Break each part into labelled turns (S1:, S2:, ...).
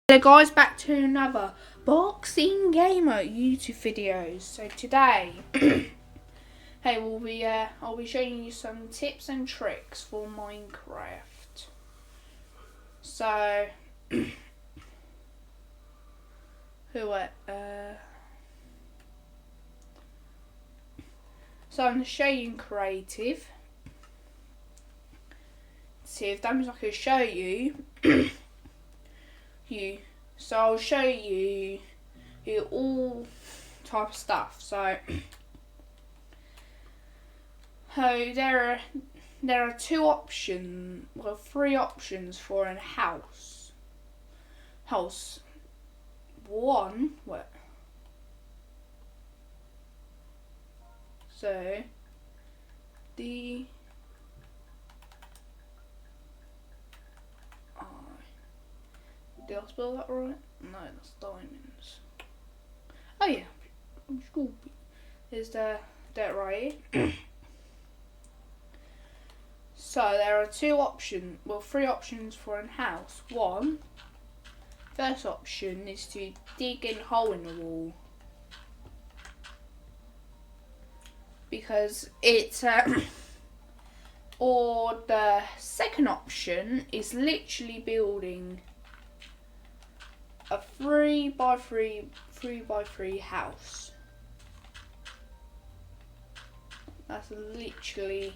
S1: Hello guys, back to another Boxing Gamer YouTube video. So today, I'll be showing you some tips and tricks for Minecraft. So, so I'm showing creative. See if that means I can show you. So I'll show you all type of stuff. So there are three options for a house. One, what? So did I spell that right? No, that's diamonds. Oh yeah, I'm stupid. Is that right? So there are three options for a house. First option is to dig a hole in the wall, because it's or the second option is literally building a 3x3 house. That's literally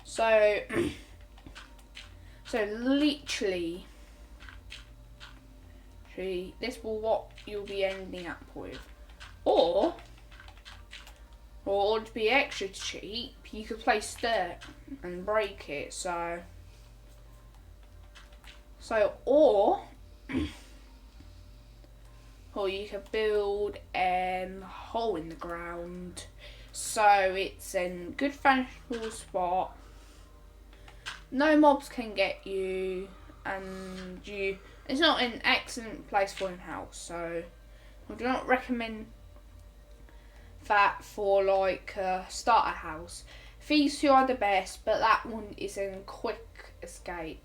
S1: so literally this will what you'll be ending up with. Or to be extra cheap, you could place dirt and break it. Or you could build a hole in the ground, so it's in good fashionable spot. No mobs can get you, and it's not an excellent place for a house. So I do not recommend that for like a starter house. These two are the best, but that one is a quick escape.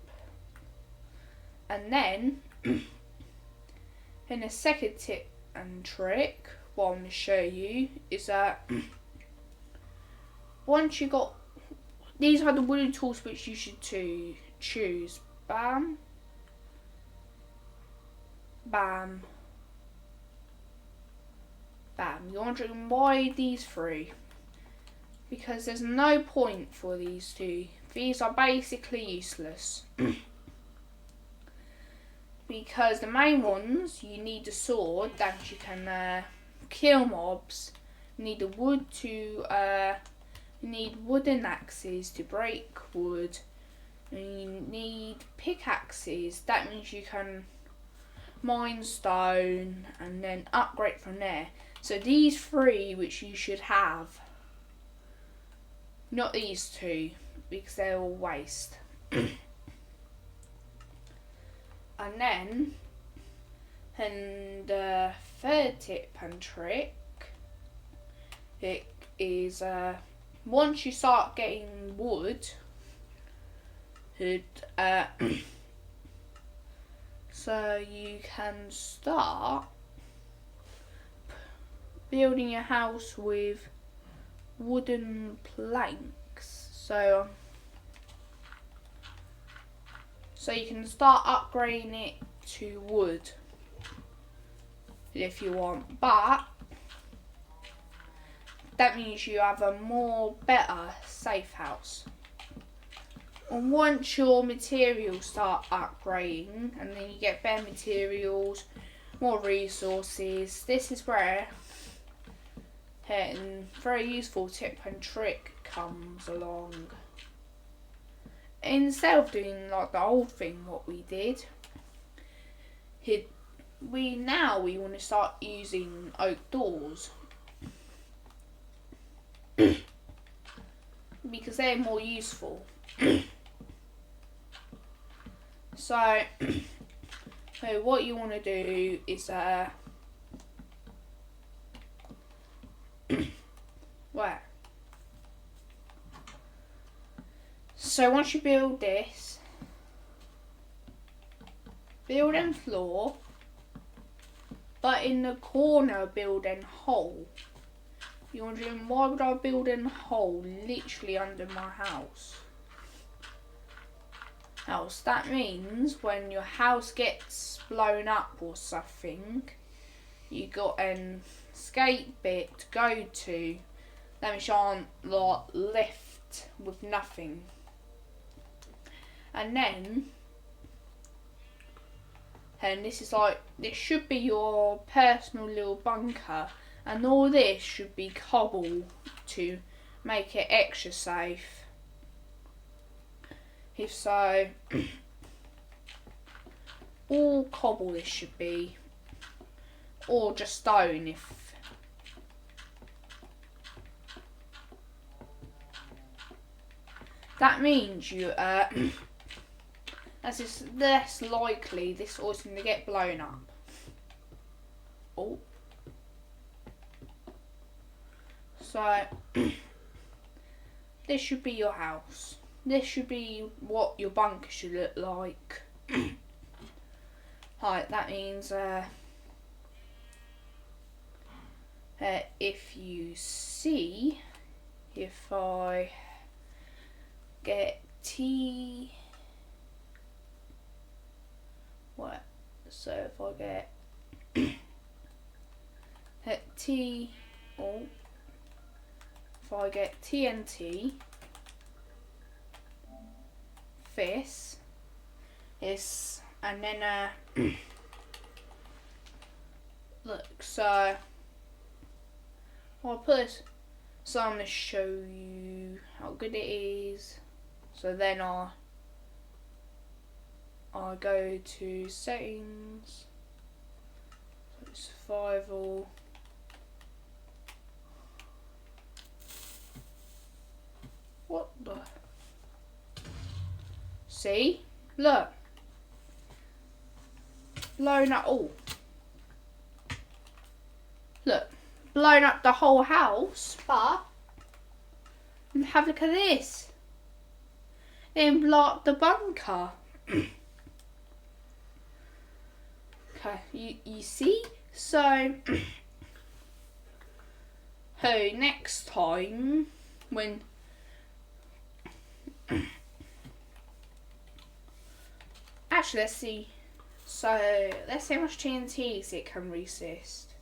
S1: And then, in a second tip and trick, what I'm going to show you is that once you got, these are the wooden tools which you should choose. Bam, bam, bam. You're wondering why these three? Because there's no point for these two. These are basically useless. Because the main ones, you need the sword that you can kill mobs. You need the wood you need wooden axes to break wood. And you need pickaxes. That means you can mine stone and then upgrade from there. So these three which you should have. Not these two, because they're all waste. And the third tip and trick, it is once you start getting wood, so you can start building a house with wooden planks. So you can start upgrading it to wood if you want, but that means you have a better safe house. And once your materials start upgrading, and then you get better materials, more resources, this is where a very useful tip and trick comes along. Instead of doing like the old thing what we did, we want to start using oak doors because they're more useful. So what you want to do is where So once you build this, build in floor, but in the corner build in hole. You're wondering, why would I build in hole literally under my house? That means when your house gets blown up or something, you got an escape bit to go to. That means you aren't like left with nothing. And this is like, this should be your personal little bunker, and all this should be cobble to make it extra safe. If so, all cobble this should be, or just stone if. That means you as it's less likely this oil's going to get blown up. Oh. So this should be your house. This should be what your bunker should look like. Right, that means if you see, if I get T, what? So if I get T, oh, if I get TNT, this, and then look. So I'll put this. So I'm gonna show you how good it is. So then I go to settings, survival. What the? See? Look. Blown up all. Look. Blown up the whole house, but have a look at this. Then blow up the bunker. Okay, you see? So next time when actually let's see. So let's see how much TNT it can resist.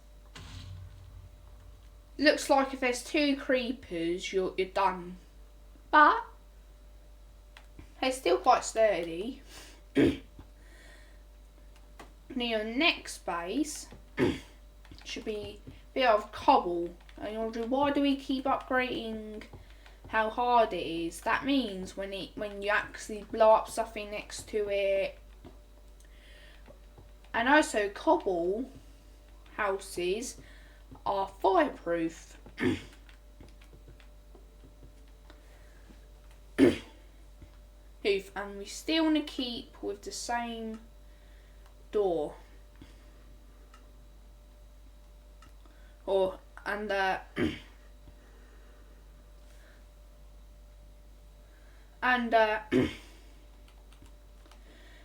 S1: Looks like if there's 2 creepers, you're done. But they're still quite sturdy. Now your next base should be a bit of cobble. And you're wondering, why do we keep upgrading how hard it is? That means when you actually blow up something next to it. And also cobble houses are fireproof. And we still want to keep with the same door.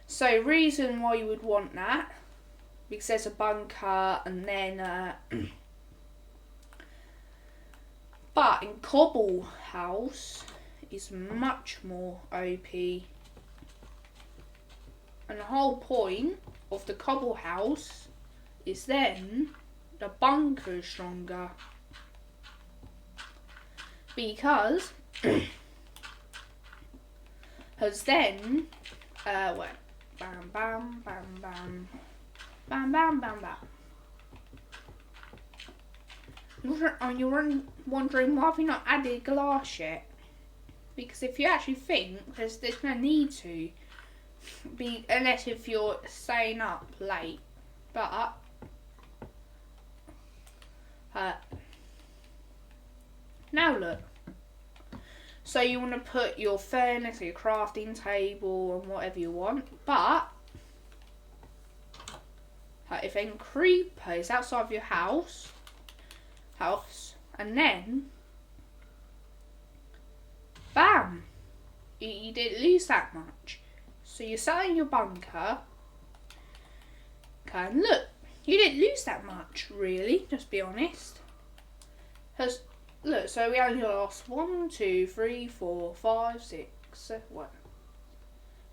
S1: So reason why you would want that, because there's a bunker, and then but in cobble house is much more OP. And the whole point of the cobble house is then the bunker is stronger. Because then well, bam bam bam bam bam bam bam bam. You're wondering why have we not added glass yet? Because if you actually think there's no need to be, unless if you're staying up late. But now look. So you want to put your furnace, your crafting table, and whatever you want. But if a creeper is outside of your house, and then bam, You didn't lose that much. So you're sat in your bunker. Okay, and look, you didn't lose that much, really. Just be honest. Look, so we only lost 1, 2, 3, 4, 5, 6, 7, what?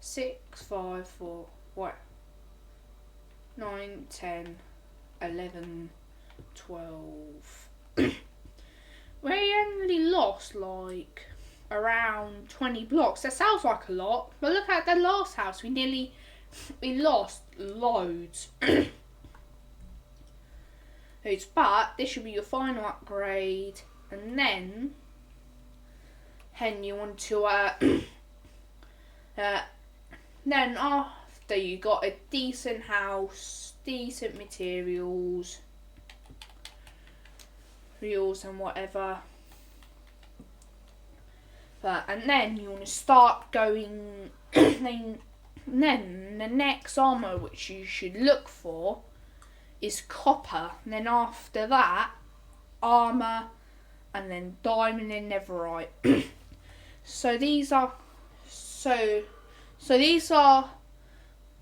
S1: 6, 5, 4, what? 9, 10, 11, 12. We only lost like around 20 blocks. That sounds like a lot, but look at the last house. We lost loads. But this should be your final upgrade, and then you want to then after you got a decent house, decent materials and whatever. And then you want to start going. then the next armor which you should look for is copper. And then after that, armor, and then diamond and netherite. So these are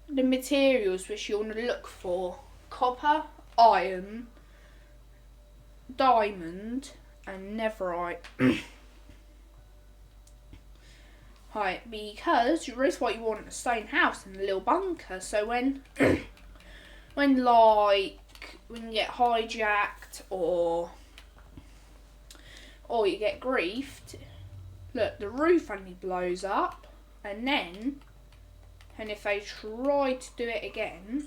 S1: the materials which you want to look for: copper, iron, diamond, and netherite. Right, because there is what you want: a stone house and a little bunker. So when when you get hijacked or you get griefed, look, the roof only blows up, and if they try to do it again,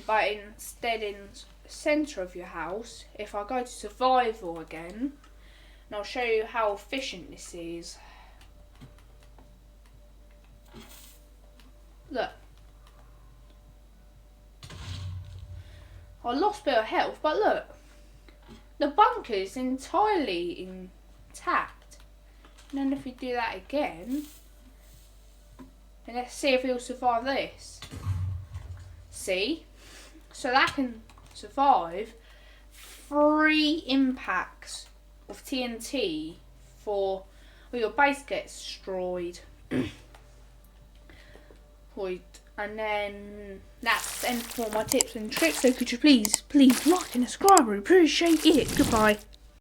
S1: but instead in the centre of your house, if I go to survival again, and I'll show you how efficient this is. Look. I lost a bit of health, but look. The bunker is entirely intact. And then if we do that again, and let's see if he'll survive this. See? So that can survive 3 impacts of TNT or your base gets destroyed. And then that's the end for my tips and tricks. So could you please like and subscribe? I appreciate it. Goodbye.